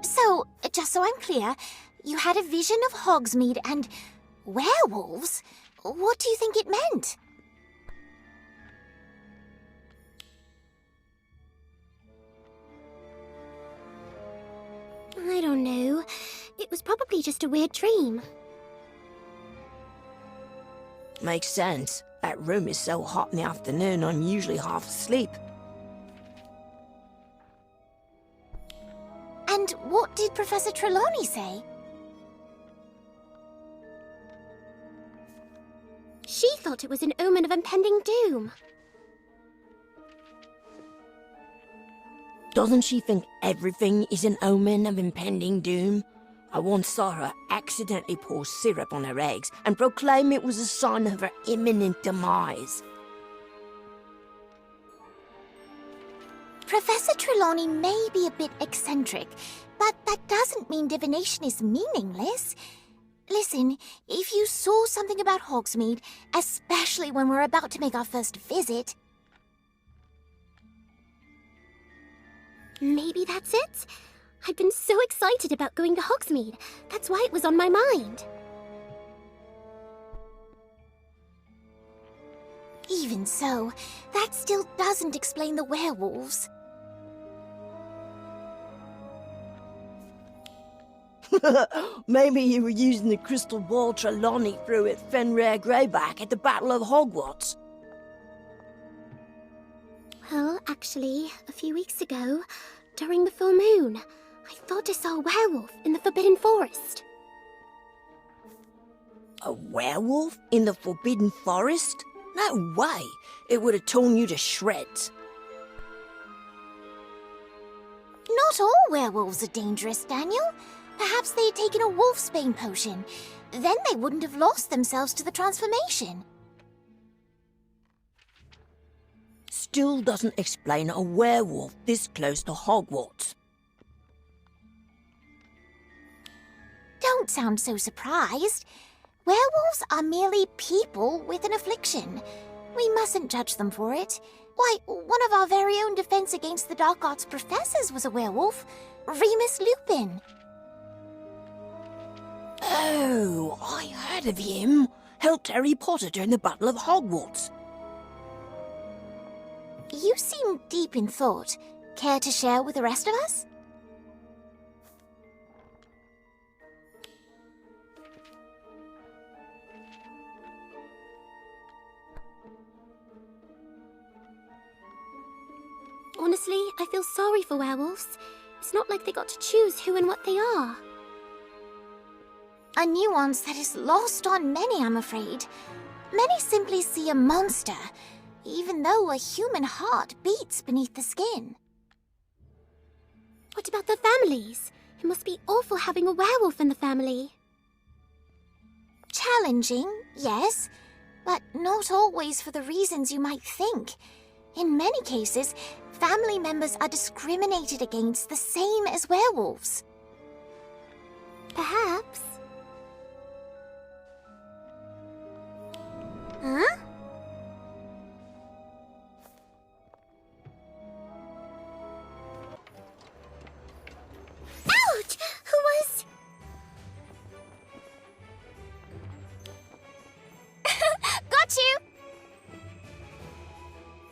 So, just so I'm clear, you had a vision of Hogsmeade and werewolves? What do you think it meant? I don't know. It was probably just a weird dream. Makes sense. That room is so hot in the afternoon, I'm usually half asleep. And what did Professor Trelawney say? She thought it was an omen of impending doom. Doesn't she think everything is an omen of impending doom? I once saw her accidentally pour syrup on her eggs and proclaim it was a sign of her imminent demise. Professor Trelawney may be a bit eccentric, but that doesn't mean divination is meaningless. Listen, if you saw something about Hogsmeade, especially when we're about to make our first visit... Maybe that's it? I'd been so excited about going to Hogsmeade. That's why it was on my mind. Even so, that still doesn't explain the werewolves. Maybe you were using the crystal ball Trelawney threw at Fenrir Greyback at the Battle of Hogwarts. Well, actually, a few weeks ago, during the full moon, I thought I saw a werewolf in the Forbidden Forest. A werewolf in the Forbidden Forest? No way! It would have torn you to shreds. Not all werewolves are dangerous, Daniel. Perhaps they had taken a wolfsbane potion. Then they wouldn't have lost themselves to the transformation. Still doesn't explain a werewolf this close to Hogwarts. Don't sound so surprised. Werewolves are merely people with an affliction. We mustn't judge them for it. Why, one of our very own Defense Against the Dark Arts professors was a werewolf. Remus Lupin. Oh, I heard of him. Helped Harry Potter during the Battle of Hogwarts. You seem deep in thought. Care to share with the rest of us? Honestly, I feel sorry for werewolves. It's not like they got to choose who and what they are. A nuance that is lost on many, I'm afraid. Many simply see a monster, even though a human heart beats beneath the skin. What about their families? It must be awful having a werewolf in the family. Challenging, yes, but not always for the reasons you might think. In many cases, family members are discriminated against the same as werewolves. Perhaps. Huh? Ouch! Who was... Got you!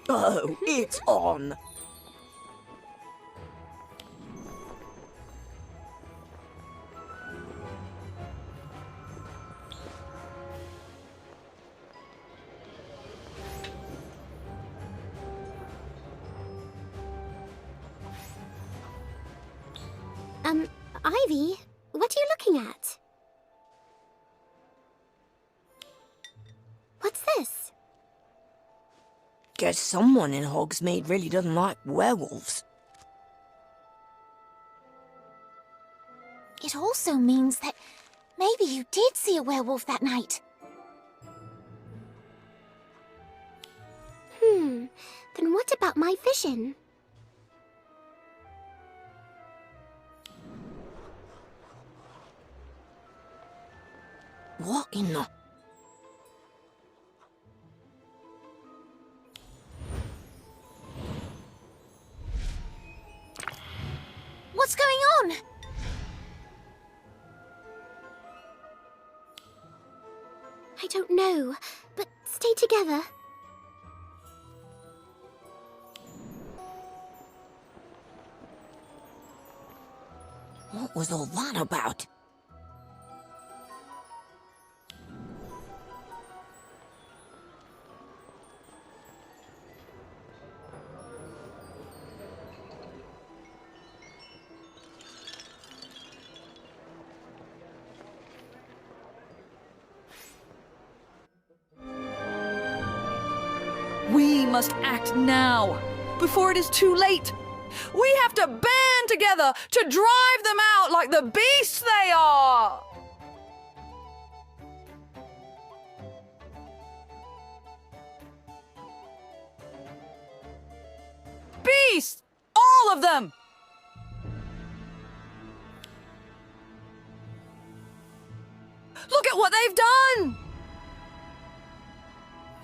Oh, it's on. Ivy, what are you looking at? What's this? Guess someone in Hogsmeade really doesn't like werewolves. It also means that maybe you did see a werewolf that night. Then what about my vision? What in the... What's going on? I don't know, but stay together. What was all that about? We must act now, before it is too late. We have to band together to drive them out like the beasts they are! Beasts! All of them! Look at what they've done!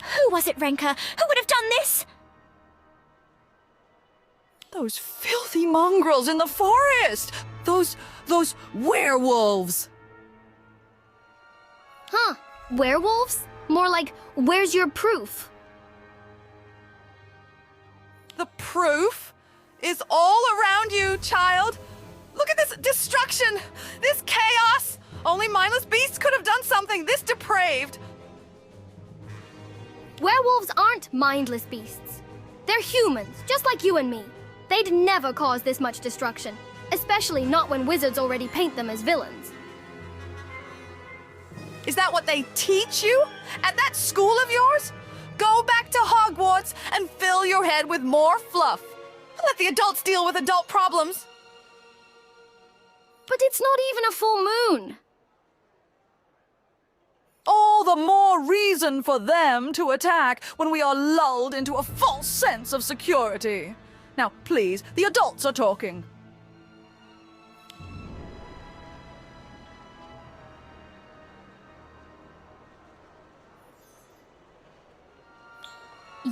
Who was it, Renka? Who would have done this? Those filthy mongrels in the forest! Those werewolves! Huh? Werewolves? More like, where's your proof? The proof is all around you, child. Look at this destruction, this chaos. Only mindless beasts could have done something this depraved. Werewolves aren't mindless beasts. They're humans, just like you and me. They'd never cause this much destruction, especially not when wizards already paint them as villains. Is that what they teach you at that school of yours? Go back to Hogwarts and fill your head with more fluff. Let the adults deal with adult problems. But it's not even a full moon. All the more reason for them to attack when we are lulled into a false sense of security. Now, please, the adults are talking.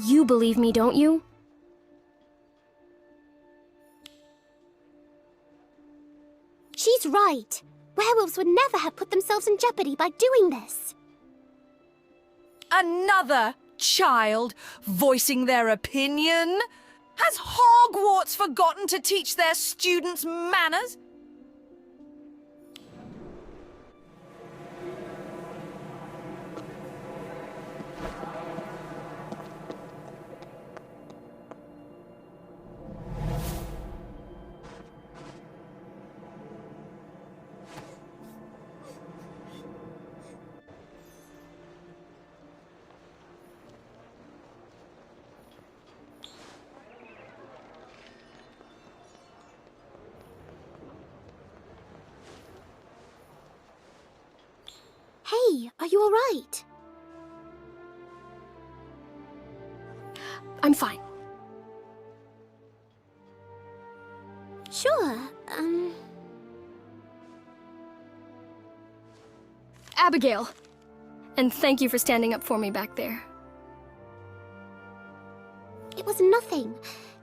You believe me, don't you? She's right. Werewolves would never have put themselves in jeopardy by doing this. Another child voicing their opinion? Has Hogwarts forgotten to teach their students manners? Hey, are you all right? I'm fine. Sure, Abigail. And thank you for standing up for me back there. It was nothing.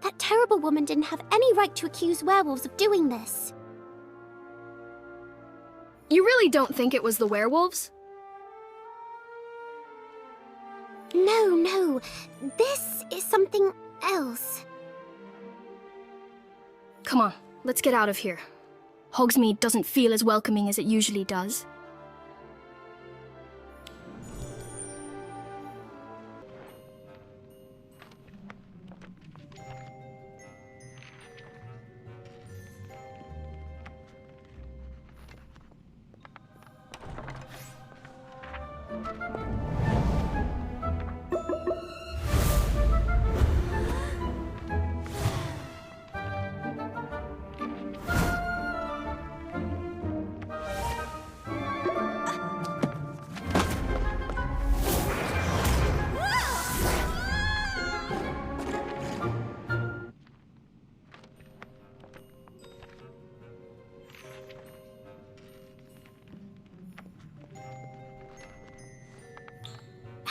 That terrible woman didn't have any right to accuse werewolves of doing this. You really don't think it was the werewolves? No. This is something else. Come on, let's get out of here. Hogsmeade doesn't feel as welcoming as it usually does.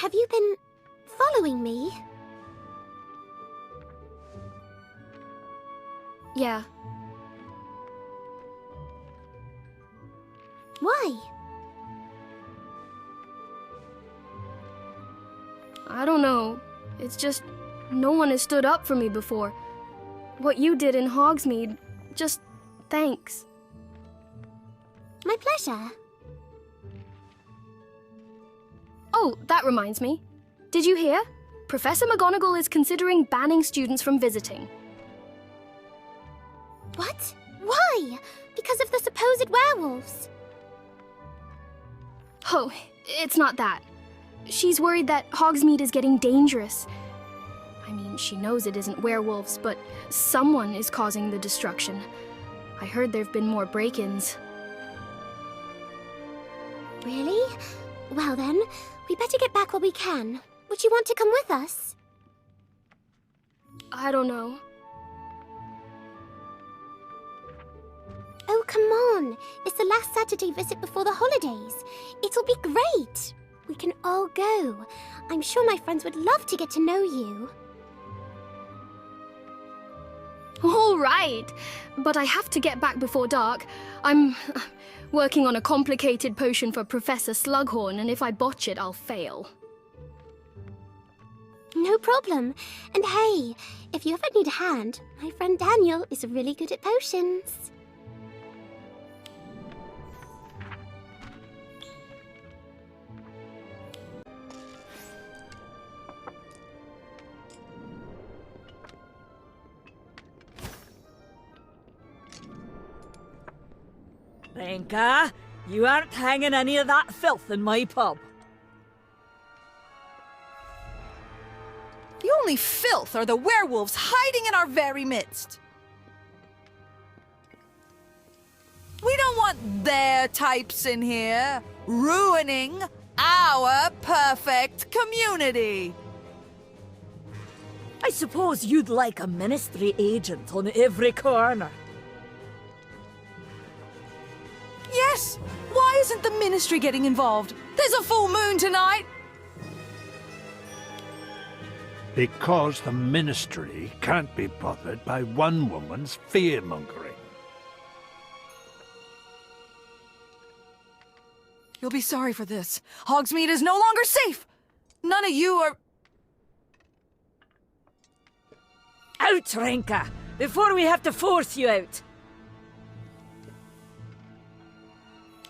Have you been following me? Yeah. Why? I don't know. It's just no one has stood up for me before. What you did in Hogsmeade, just thanks. My pleasure. Oh, that reminds me. Did you hear? Professor McGonagall is considering banning students from visiting. What? Why? Because of the supposed werewolves? Oh, it's not that. She's worried that Hogsmeade is getting dangerous. I mean, she knows it isn't werewolves, but someone is causing the destruction. I heard there've been more break-ins. Really? Well then, we better get back while we can. Would you want to come with us? I don't know. Oh, come on. It's the last Saturday visit before the holidays. It'll be great. We can all go. I'm sure my friends would love to get to know you. All right, but I have to get back before dark. I'm working on a complicated potion for Professor Slughorn, and if I botch it, I'll fail. No problem. And hey, if you ever need a hand, my friend Daniel is really good at potions. Renka, you aren't hanging any of that filth in my pub. The only filth are the werewolves hiding in our very midst. We don't want their types in here, ruining our perfect community. I suppose you'd like a ministry agent on every corner. Yes! Why isn't the ministry getting involved? There's a full moon tonight! Because the ministry can't be bothered by one woman's fear-mongering. You'll be sorry for this. Hogsmeade is no longer safe! None of you are... Out, Renka, before we have to force you out.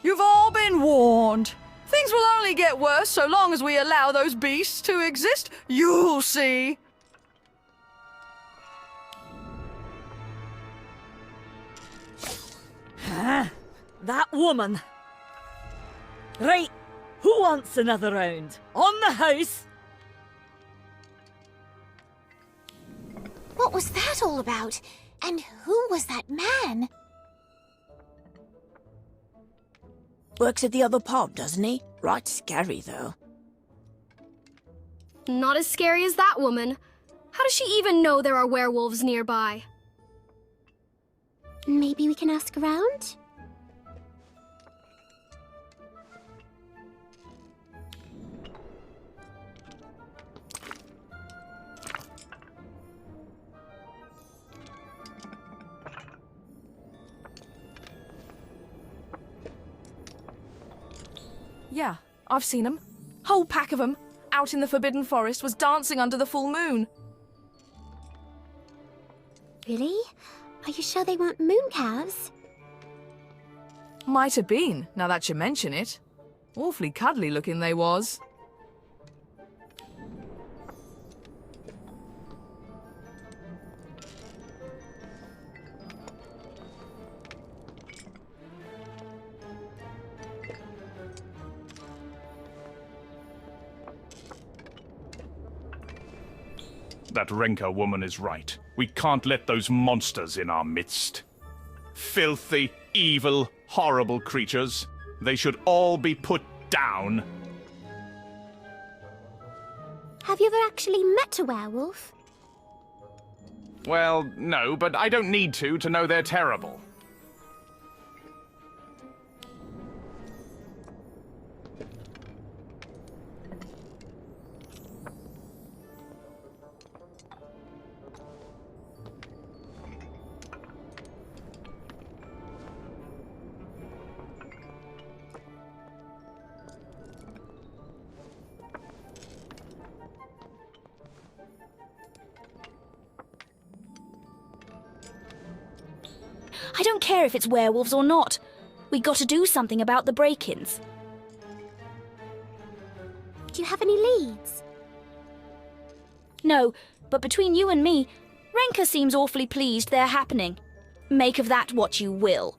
You've all been warned. Things will only get worse so long as we allow those beasts to exist. You'll see. Huh? That woman. Right, who wants another round? On the house? What was that all about? And who was that man? Works at the other pub, doesn't he? Right scary, though. Not as scary as that woman. How does she even know there are werewolves nearby? Maybe we can ask around? Yeah, I've seen them. Whole pack of them, out in the Forbidden Forest, was dancing under the full moon. Really? Are you sure they weren't moon calves? Might have been, now that you mention it. Awfully cuddly looking they was. That Renka woman is right. We can't let those monsters in our midst. Filthy, evil, horrible creatures. They should all be put down. Have you ever actually met a werewolf? Well, no, but I don't need to know they're terrible. I don't care if it's werewolves or not. We got to do something about the break-ins. Do you have any leads? No, but between you and me, Renka seems awfully pleased they're happening. Make of that what you will.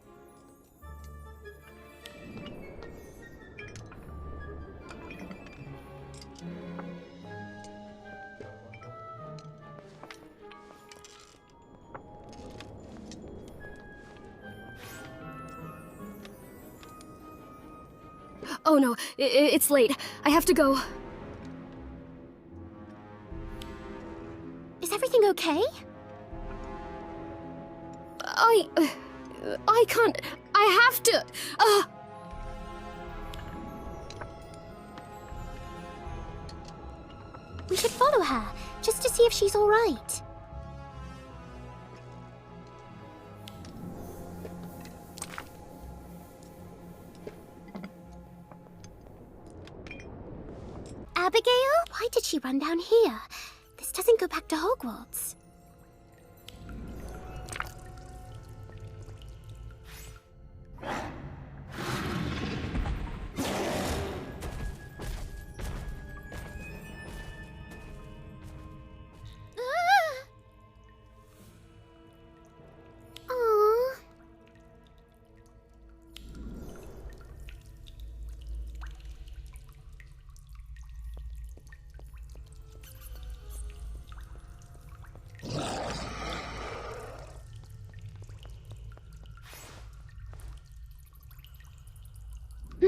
Oh no, it's late. I have to go. Is everything okay? I can't. I have to. We should follow her, just to see if she's all right. Abigail? Why did she run down here? This doesn't go back to Hogwarts.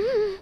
Aww.